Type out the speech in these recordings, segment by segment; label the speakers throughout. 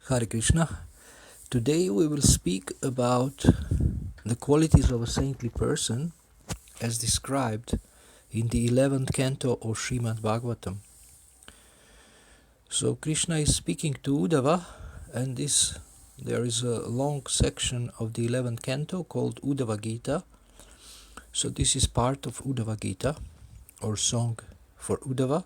Speaker 1: Hare Krishna. Today we will speak about the qualities of a saintly person as described in the 11th canto of Srimad Bhagavatam. So Krishna is speaking to Uddhava, and there is a long section of the 11th canto called Uddhava Gita. So this is part of Uddhava Gita, or song for Uddhava.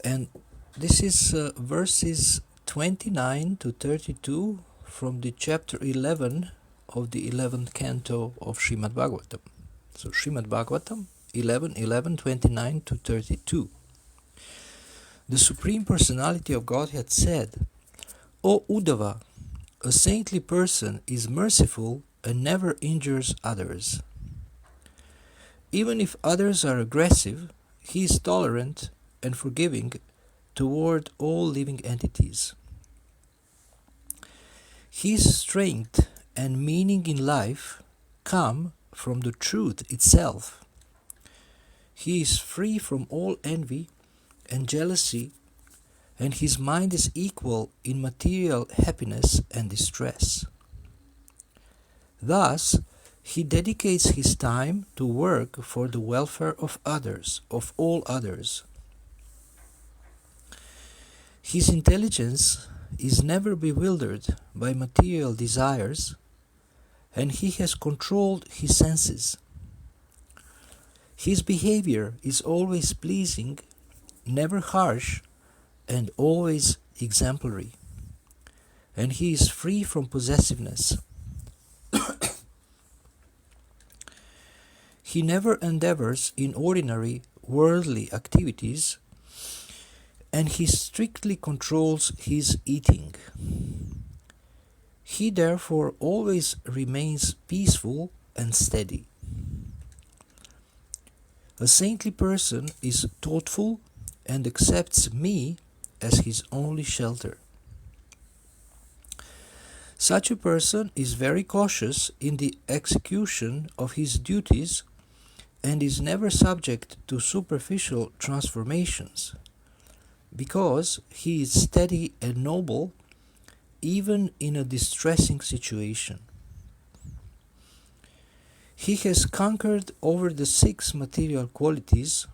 Speaker 1: And this is verses 29 to 32 from the chapter 11 of the 11th canto of Srimad Bhagavatam. So Srimad Bhagavatam 11, 29 to 32. The Supreme Personality of Godhead said, O Uddhava, a saintly person is merciful and never injures others. Even if others are aggressive, he is tolerant and forgiving toward all living entities. His strength and meaning in life come from the truth itself. He is free from all envy and jealousy, and his mind is equal in material happiness and distress. Thus, he dedicates his time to work for the welfare of others, of all others. His intelligence is never bewildered by material desires, and he has controlled his senses. His behavior is always pleasing, never harsh, and always exemplary, and he is free from possessiveness. He never endeavors in ordinary worldly activities, and he strictly controls his eating. He therefore always remains peaceful and steady. A saintly person is thoughtful and accepts me as his only shelter. Such a person is very cautious in the execution of his duties and is never subject to superficial transformations, because he is steady and noble even in a distressing situation. He has conquered over the 6 material qualities,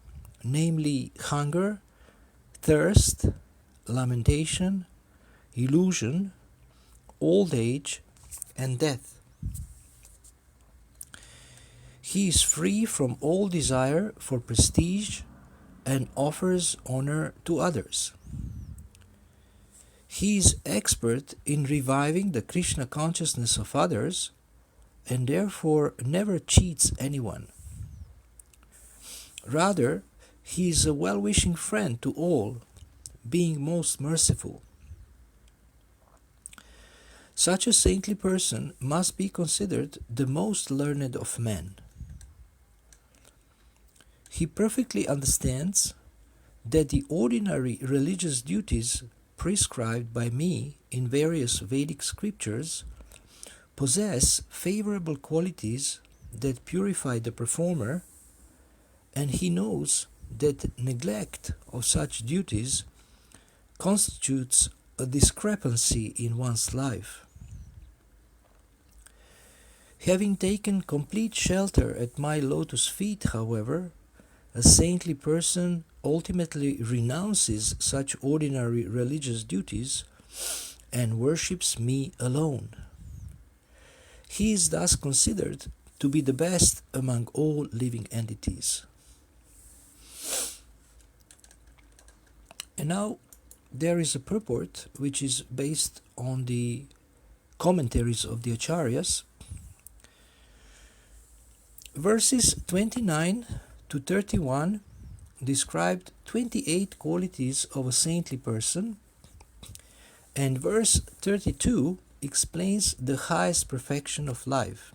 Speaker 1: namely hunger, thirst, lamentation, illusion, old age, and death. He is free from all desire for prestige and offers honor to others. He is expert in reviving the Krishna consciousness of others and therefore never cheats anyone. Rather, he is a well-wishing friend to all, being most merciful. Such a saintly person must be considered the most learned of men. He perfectly understands that the ordinary religious duties prescribed by me in various Vedic scriptures possess favorable qualities that purify the performer, and he knows that neglect of such duties constitutes a discrepancy in one's life. Having taken complete shelter at my lotus feet, however, a saintly person ultimately renounces such ordinary religious duties and worships me alone. He is thus considered to be the best among all living entities. And now there is a purport which is based on the commentaries of the Acharyas. Verses 29 to 31 described 28 qualities of a saintly person, and verse 32 explains the highest perfection of life.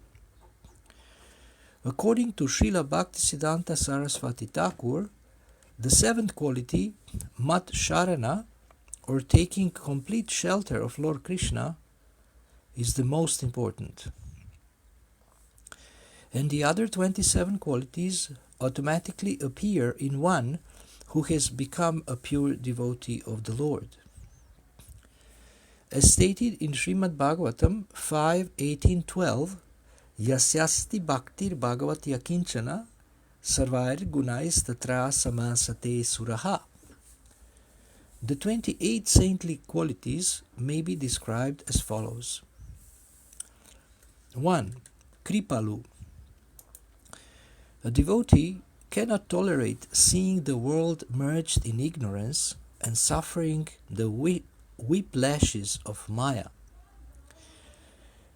Speaker 1: According to Srila Bhaktisiddhanta Saraswati Thakur, the 7th quality, Mat Sharana, or taking complete shelter of Lord Krishna, is the most important. And the other 27 qualities automatically appear in one who has become a pure devotee of the Lord. As stated in Srimad Bhagavatam 5.18.12, Yasyasti bhaktir bhagavati akinchana sarvair gunais tatra samasate suraha. The 28 saintly qualities may be described as follows. 1. Kripalu. A devotee cannot tolerate seeing the world merged in ignorance and suffering the whiplashes of Maya.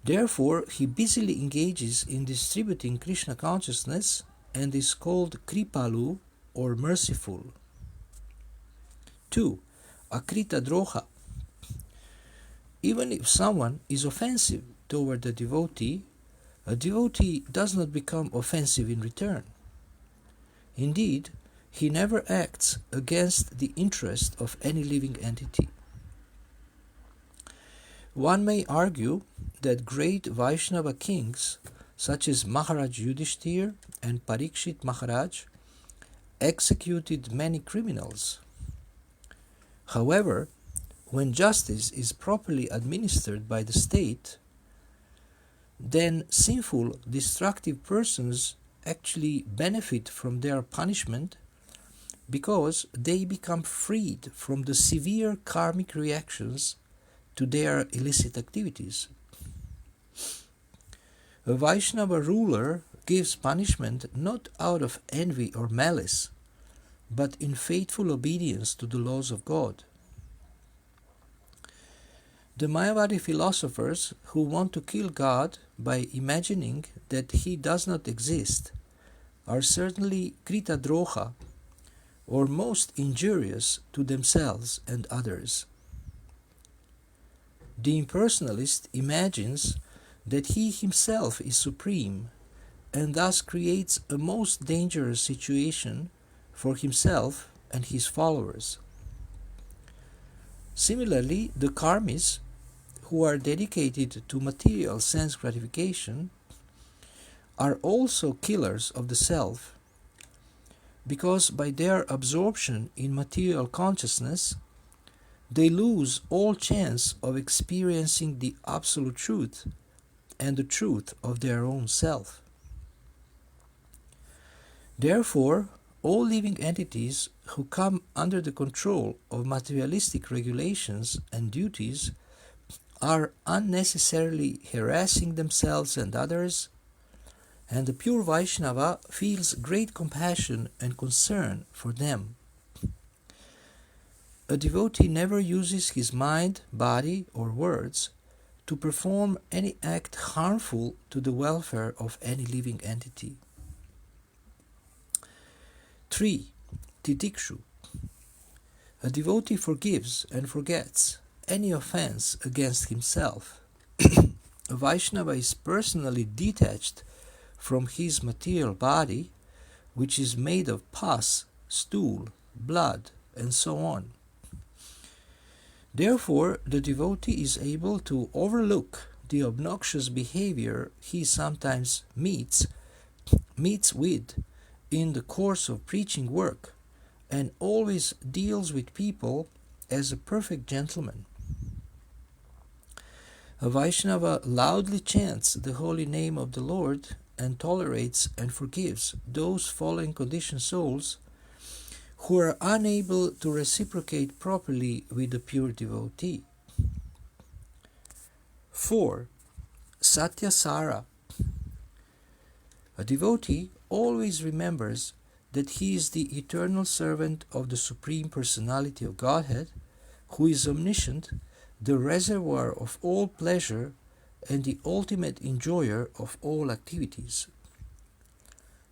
Speaker 1: Therefore, he busily engages in distributing Krishna consciousness and is called Kripalu or merciful. 2. Akrita droha. Even if someone is offensive toward a devotee does not become offensive in return. Indeed, he never acts against the interest of any living entity. One may argue that great Vaishnava kings such as Maharaj Yudhishthir and Parikshit Maharaj executed many criminals. However, when justice is properly administered by the state, then sinful, destructive persons actually benefit from their punishment because they become freed from the severe karmic reactions to their illicit activities. A Vaishnava ruler gives punishment not out of envy or malice, but in faithful obedience to the laws of God. The Mayavadi philosophers who want to kill God by imagining that He does not exist are certainly Krita Droha, or most injurious to themselves and others. The impersonalist imagines that he himself is supreme and thus creates a most dangerous situation for himself and his followers. Similarly, the karmis, who are dedicated to material sense gratification, are also killers of the self, because by their absorption in material consciousness, they lose all chance of experiencing the absolute truth and the truth of their own self. Therefore, all living entities who come under the control of materialistic regulations and duties are unnecessarily harassing themselves and others, and the pure Vaishnava feels great compassion and concern for them. A devotee never uses his mind, body, or words to perform any act harmful to the welfare of any living entity. 3. Titikshu. A devotee forgives and forgets any offense against himself. A Vaishnava is personally detached from his material body, which is made of pus, stool, blood, and so on. Therefore, the devotee is able to overlook the obnoxious behavior he sometimes meets with in the course of preaching work, and always deals with people as a perfect gentleman. A Vaishnava loudly chants the holy name of the Lord and tolerates and forgives those fallen conditioned souls who are unable to reciprocate properly with the pure devotee. 4. Satyasara. A devotee always remembers that he is the eternal servant of the Supreme Personality of Godhead, who is omniscient, the reservoir of all pleasure, and the ultimate enjoyer of all activities.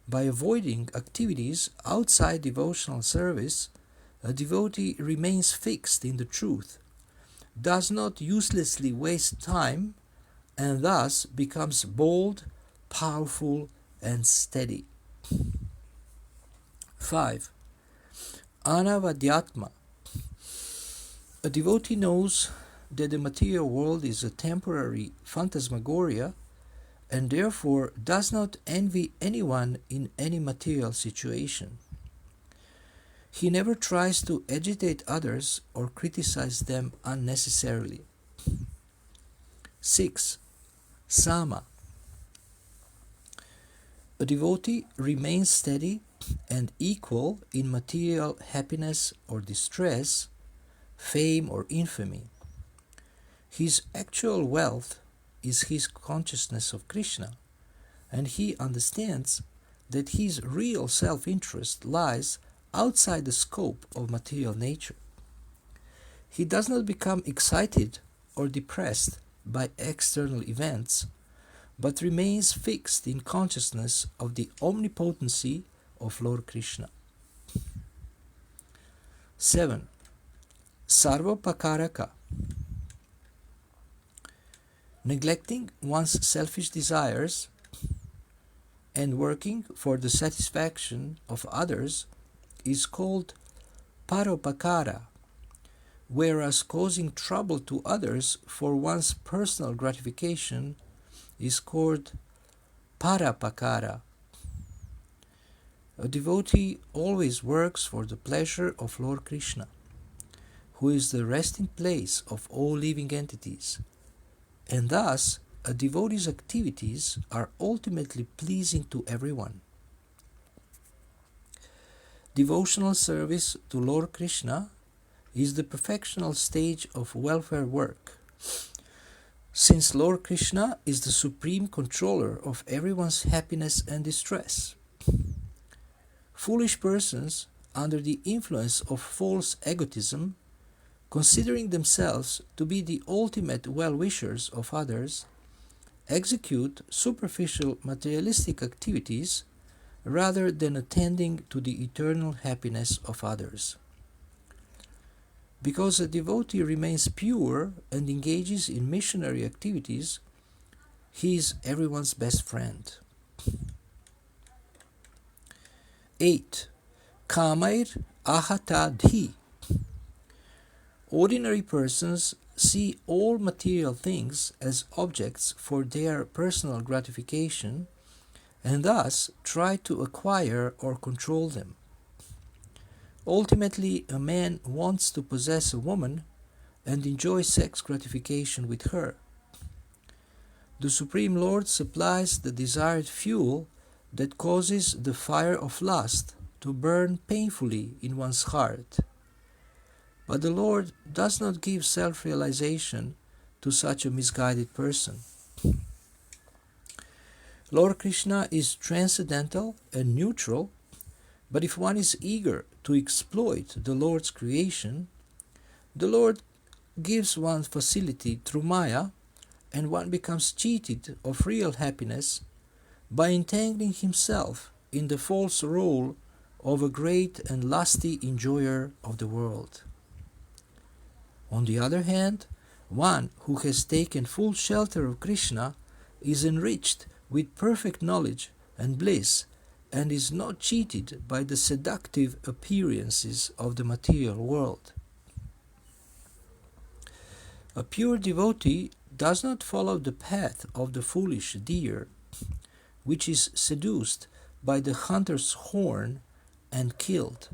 Speaker 1: By avoiding activities outside devotional service, a devotee remains fixed in the truth, does not uselessly waste time, and thus becomes bold, powerful, and steady. 5. Anavadhyatma. A devotee knows that the material world is a temporary phantasmagoria, and therefore does not envy anyone in any material situation. He never tries to agitate others or criticize them unnecessarily. 6. Sama. A devotee remains steady and equal in material happiness or distress, fame or infamy. His actual wealth is his consciousness of Krishna, and he understands that his real self-interest lies outside the scope of material nature. He does not become excited or depressed by external events, but remains fixed in consciousness of the omnipotency of Lord Krishna. 7. Sarvapakaraka. Neglecting one's selfish desires and working for the satisfaction of others is called paropakara, whereas causing trouble to others for one's personal gratification is called parapakara. A devotee always works for the pleasure of Lord Krishna, who is the resting place of all living entities, and thus a devotee's activities are ultimately pleasing to everyone. Devotional service to Lord Krishna is the perfectional stage of welfare work, since Lord Krishna is the supreme controller of everyone's happiness and distress. Foolish persons, under the influence of false egotism, considering themselves to be the ultimate well-wishers of others, execute superficial materialistic activities rather than attending to the eternal happiness of others. Because a devotee remains pure and engages in missionary activities, he is everyone's best friend. 8. Kamair ahatadhi. Ordinary persons see all material things as objects for their personal gratification and thus try to acquire or control them. Ultimately, a man wants to possess a woman and enjoy sex gratification with her. The Supreme Lord supplies the desired fuel that causes the fire of lust to burn painfully in one's heart. But the Lord does not give self-realization to such a misguided person. Lord Krishna is transcendental and neutral, but if one is eager to exploit the Lord's creation, the Lord gives one facility through Maya, and one becomes cheated of real happiness by entangling himself in the false role of a great and lusty enjoyer of the world. On the other hand, one who has taken full shelter of Krishna is enriched with perfect knowledge and bliss and is not cheated by the seductive appearances of the material world. A pure devotee does not follow the path of the foolish deer, which is seduced by the hunter's horn and killed.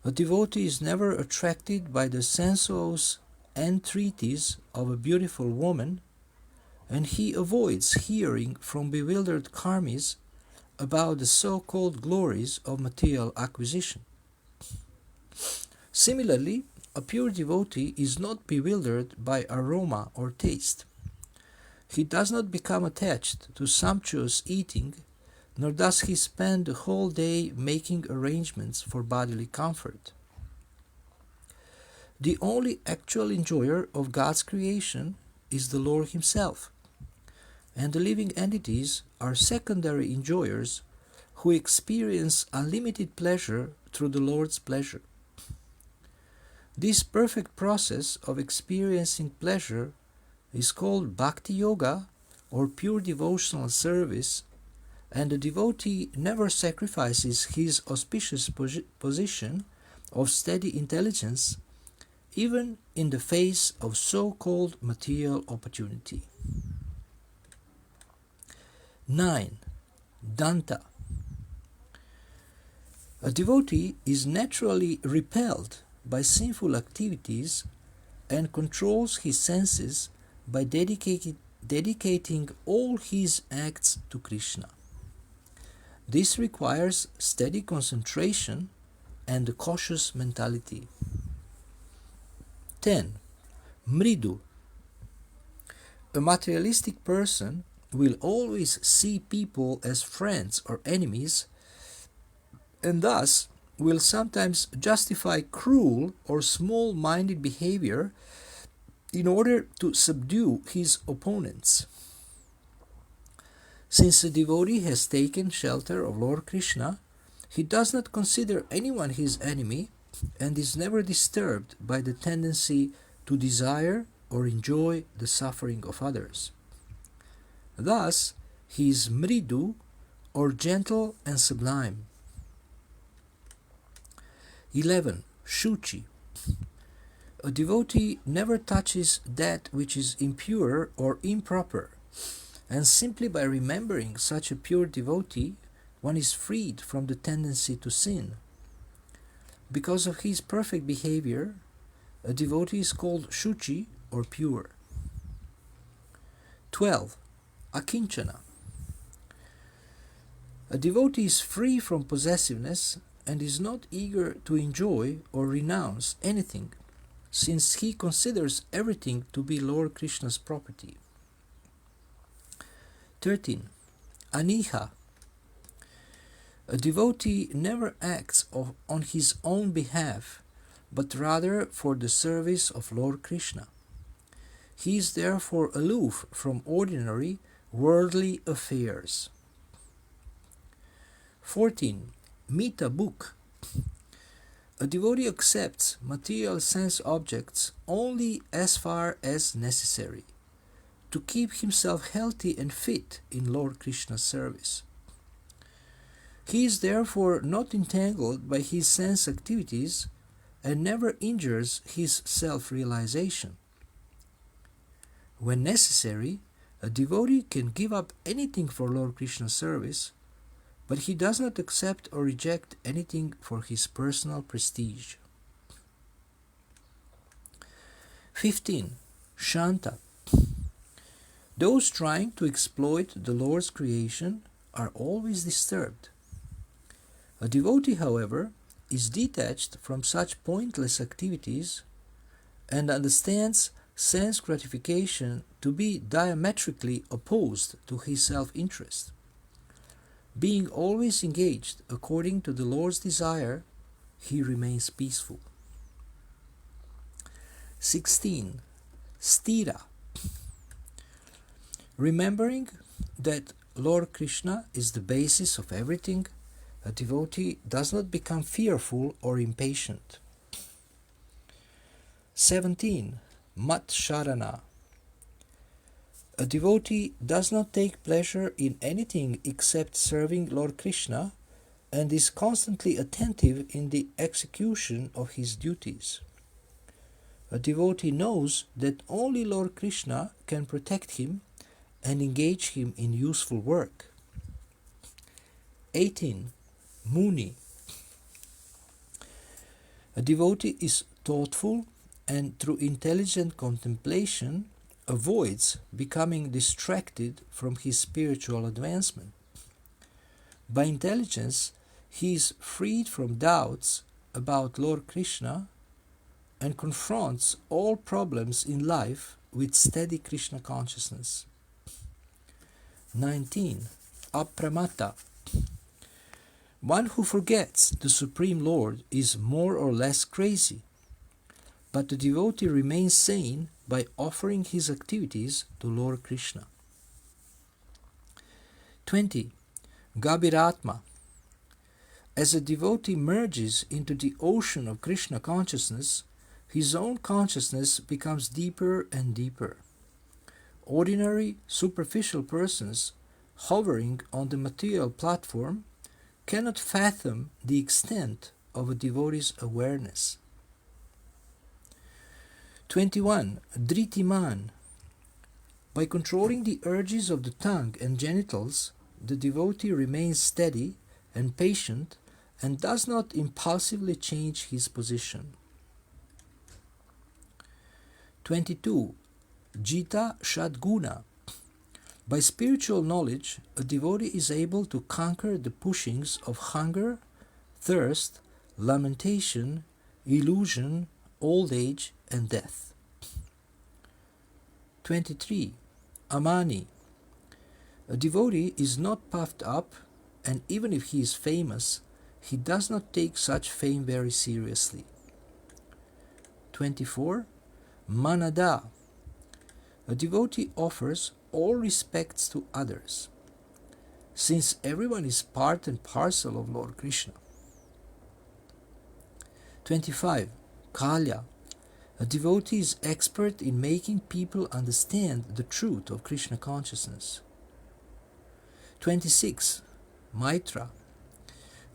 Speaker 1: A devotee is never attracted by the sensuous entreaties of a beautiful woman, and he avoids hearing from bewildered karmis about the so-called glories of material acquisition. Similarly, a pure devotee is not bewildered by aroma or taste. He does not become attached to sumptuous eating, nor does he spend the whole day making arrangements for bodily comfort. The only actual enjoyer of God's creation is the Lord Himself, and the living entities are secondary enjoyers who experience unlimited pleasure through the Lord's pleasure. This perfect process of experiencing pleasure is called Bhakti Yoga or pure devotional service, and the devotee never sacrifices his auspicious position of steady intelligence even in the face of so-called material opportunity. 9. Danta. A devotee is naturally repelled by sinful activities and controls his senses by dedicating all his acts to Krishna. This requires steady concentration and a cautious mentality. 10. Mridu. A materialistic person will always see people as friends or enemies, and thus will sometimes justify cruel or small-minded behavior in order to subdue his opponents. Since a devotee has taken shelter of Lord Krishna, he does not consider anyone his enemy and is never disturbed by the tendency to desire or enjoy the suffering of others. Thus, he is mridu, or gentle and sublime. 11. Shuchi. A devotee never touches that which is impure or improper, and simply by remembering such a pure devotee, one is freed from the tendency to sin. Because of his perfect behavior, a devotee is called Shuchi, or pure. 12. Akinchana. A devotee is free from possessiveness and is not eager to enjoy or renounce anything, since he considers everything to be Lord Krishna's property. 13. Aniha. A devotee never acts on his own behalf, but rather for the service of Lord Krishna. He is therefore aloof from ordinary worldly affairs. 14. Mita Buk. A devotee accepts material sense objects only as far as necessary, to keep himself healthy and fit in Lord Krishna's service. He is therefore not entangled by his sense activities and never injures his self-realization. When necessary, a devotee can give up anything for Lord Krishna's service, but he does not accept or reject anything for his personal prestige. 15. Shanta. Those trying to exploit the Lord's creation are always disturbed. A devotee, however, is detached from such pointless activities and understands sense gratification to be diametrically opposed to his self-interest. Being always engaged according to the Lord's desire, he remains peaceful. 16. Stira. Remembering that Lord Krishna is the basis of everything, a devotee does not become fearful or impatient. 17. Mat Sharana. A devotee does not take pleasure in anything except serving Lord Krishna and is constantly attentive in the execution of his duties. A devotee knows that only Lord Krishna can protect him and engage him in useful work. 18. Muni. A devotee is thoughtful and through intelligent contemplation avoids becoming distracted from his spiritual advancement. By intelligence, he is freed from doubts about Lord Krishna and confronts all problems in life with steady Krishna consciousness. 19. Apramata. One who forgets the Supreme Lord is more or less crazy, but the devotee remains sane by offering his activities to Lord Krishna. 20. Gabiratma. As a devotee merges into the ocean of Krishna consciousness, his own consciousness becomes deeper and deeper. Ordinary, superficial persons hovering on the material platform cannot fathom the extent of a devotee's awareness. 21. Dritiman. By controlling the urges of the tongue and genitals, the devotee remains steady and patient and does not impulsively change his position. 22. Jita Shadguna. By spiritual knowledge, a devotee is able to conquer the pushings of hunger, thirst, lamentation, illusion, old age, and death. 23. Amani. A devotee is not puffed up, and even if he is famous, he does not take such fame very seriously. 24. Manada. A devotee offers all respects to others, since everyone is part and parcel of Lord Krishna. 25. Kalya. A devotee is expert in making people understand the truth of Krishna consciousness. 26. Maitra.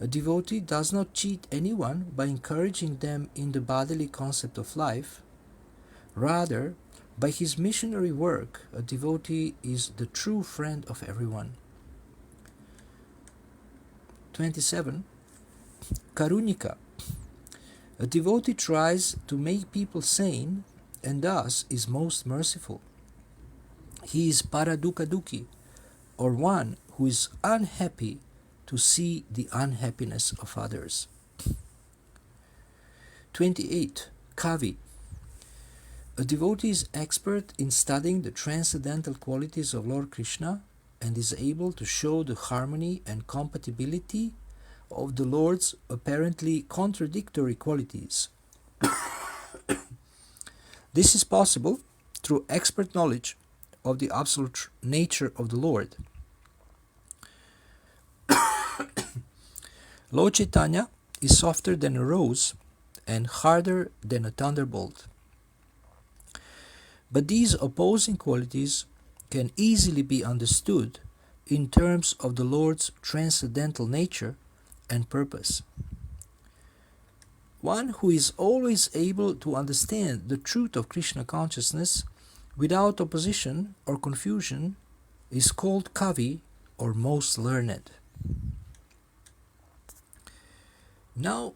Speaker 1: A devotee does not cheat anyone by encouraging them in the bodily concept of life. Rather, by his missionary work, a devotee is the true friend of everyone. 27. Karunika. A devotee tries to make people sane and thus is most merciful. He is paradukaduki, or one who is unhappy to see the unhappiness of others. 28. Kavi. A devotee is expert in studying the transcendental qualities of Lord Krishna and is able to show the harmony and compatibility of the Lord's apparently contradictory qualities. This is possible through expert knowledge of the absolute nature of the Lord. Lord Chaitanya is softer than a rose and harder than a thunderbolt. But these opposing qualities can easily be understood in terms of the Lord's transcendental nature and purpose. One who is always able to understand the truth of Krishna consciousness without opposition or confusion is called Kavi, or most learned. Now,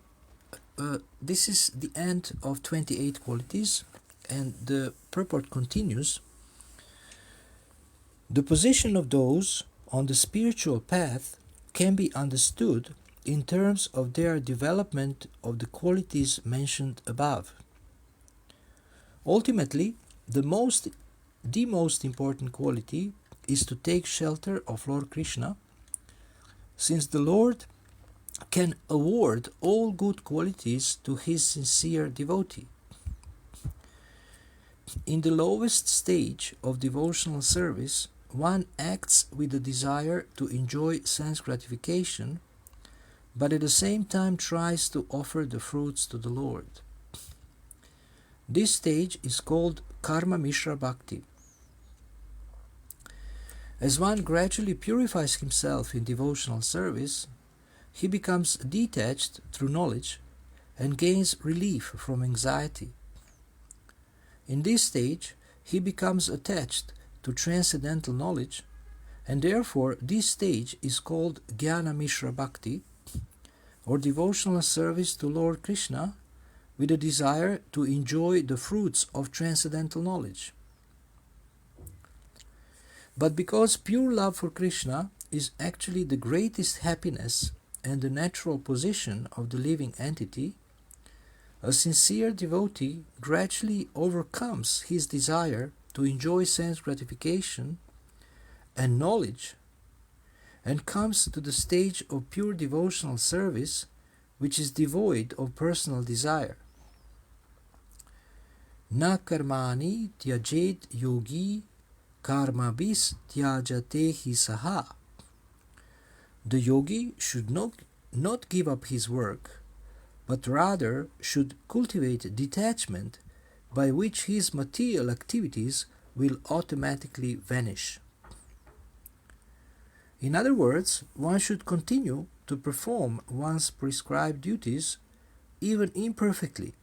Speaker 1: this is the end of 28 qualities, and the purport continues. The position of those on the spiritual path can be understood in terms of their development of the qualities mentioned above. Ultimately, the most important quality is to take shelter of Lord Krishna, since the Lord can award all good qualities to his sincere devotee. In the lowest stage of devotional service, one acts with the desire to enjoy sense gratification, but at the same time tries to offer the fruits to the Lord. This stage is called Karma Mishra Bhakti. As one gradually purifies himself in devotional service, he becomes detached through knowledge and gains relief from anxiety. In this stage, he becomes attached to transcendental knowledge, and therefore this stage is called Jnana Mishra Bhakti, or devotional service to Lord Krishna with a desire to enjoy the fruits of transcendental knowledge. But because pure love for Krishna is actually the greatest happiness and the natural position of the living entity, a sincere devotee gradually overcomes his desire to enjoy sense gratification and knowledge and comes to the stage of pure devotional service, which is devoid of personal desire. Na karmani tyajed yogi karmabis tyajate hi saha. The yogi should not give up his work, but rather should cultivate detachment, by which his material activities will automatically vanish. In other words, one should continue to perform one's prescribed duties, even imperfectly.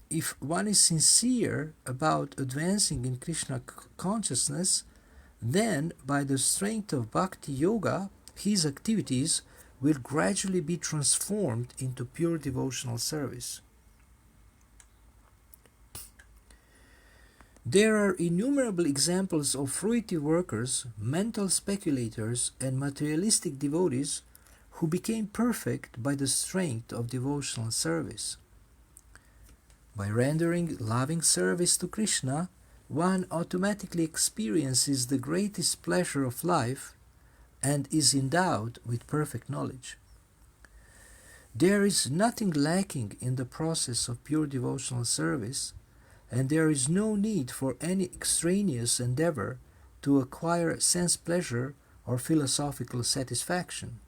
Speaker 1: If one is sincere about advancing in Krishna consciousness, then by the strength of Bhakti Yoga, his activities will gradually be transformed into pure devotional service. There are innumerable examples of fruitive workers, mental speculators, and materialistic devotees who became perfect by the strength of devotional service. By rendering loving service to Krishna, one automatically experiences the greatest pleasure of life and is endowed with perfect knowledge. There is nothing lacking in the process of pure devotional service, and there is no need for any extraneous endeavor to acquire sense pleasure or philosophical satisfaction.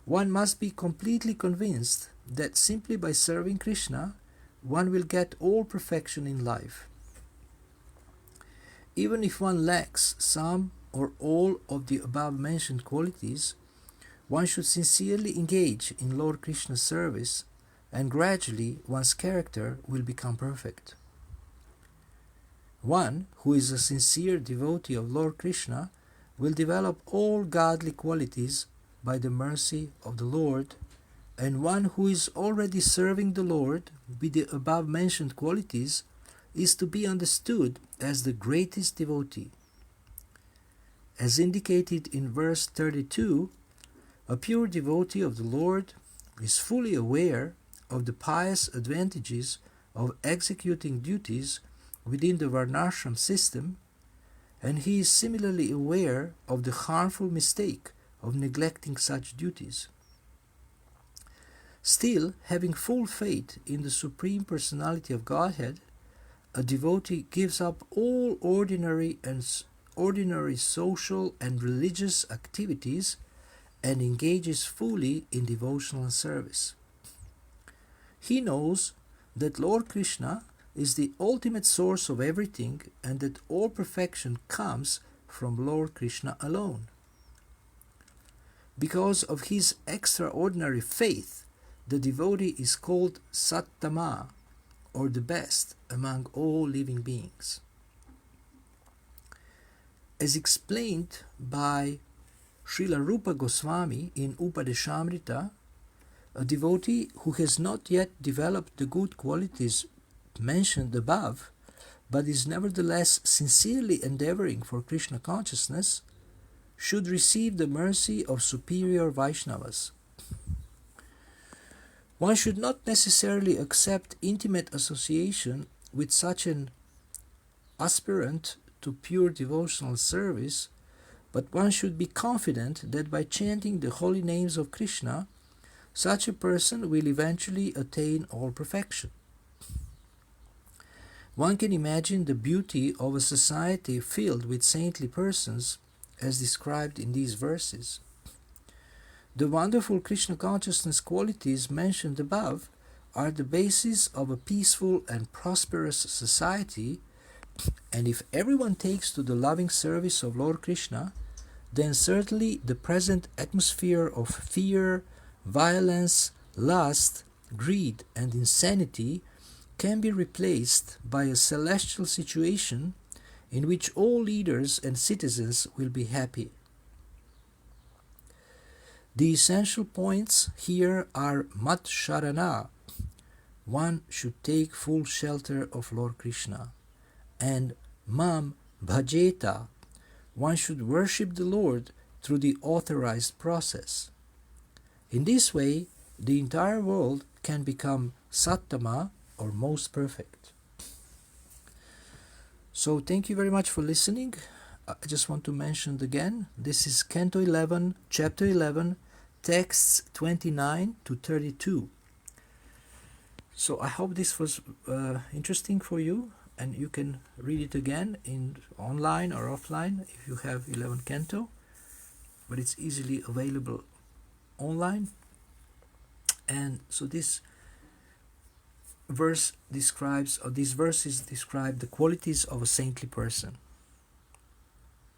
Speaker 1: One must be completely convinced that simply by serving Krishna, one will get all perfection in life. Even if one lacks some or all of the above-mentioned qualities, one should sincerely engage in Lord Krishna's service, and gradually one's character will become perfect. One who is a sincere devotee of Lord Krishna will develop all godly qualities by the mercy of the Lord, and one who is already serving the Lord with the above-mentioned qualities is to be understood as the greatest devotee. As indicated in verse 32, a pure devotee of the Lord is fully aware of the pious advantages of executing duties within the Varnashram system, and he is similarly aware of the harmful mistake of neglecting such duties. Still, having full faith in the Supreme Personality of Godhead, a devotee gives up all ordinary social and religious activities and engages fully in devotional service. He knows that Lord Krishna is the ultimate source of everything and that all perfection comes from Lord Krishna alone. Because of his extraordinary faith, the devotee is called Sattama, or the best among all living beings. As explained by Srila Rupa Goswami in Upadeshamrita, a devotee who has not yet developed the good qualities mentioned above, but is nevertheless sincerely endeavoring for Krishna consciousness, should receive the mercy of superior Vaishnavas. One should not necessarily accept intimate association with such an aspirant to pure devotional service, but one should be confident that by chanting the holy names of Krishna, such a person will eventually attain all perfection. One can imagine the beauty of a society filled with saintly persons as described in these verses. The wonderful Krishna consciousness qualities mentioned above are the basis of a peaceful and prosperous society, and if everyone takes to the loving service of Lord Krishna, then certainly the present atmosphere of fear, violence, lust, greed, and insanity can be replaced by a celestial situation in which all leaders and citizens will be happy. The essential points here are Mat Sharana, one should take full shelter of Lord Krishna, and Mam Bhajeta, one should worship the Lord through the authorized process. In this way, the entire world can become Sattama, or most perfect. So thank you very much for listening. I just want to mention again, this is Canto 11, Chapter 11, texts 29 to 32. So I hope this was interesting for you, and you can read it again in online or offline if you have 11 Canto, but it's easily available online. And so this verse describes, or these verses describe the qualities of a saintly person.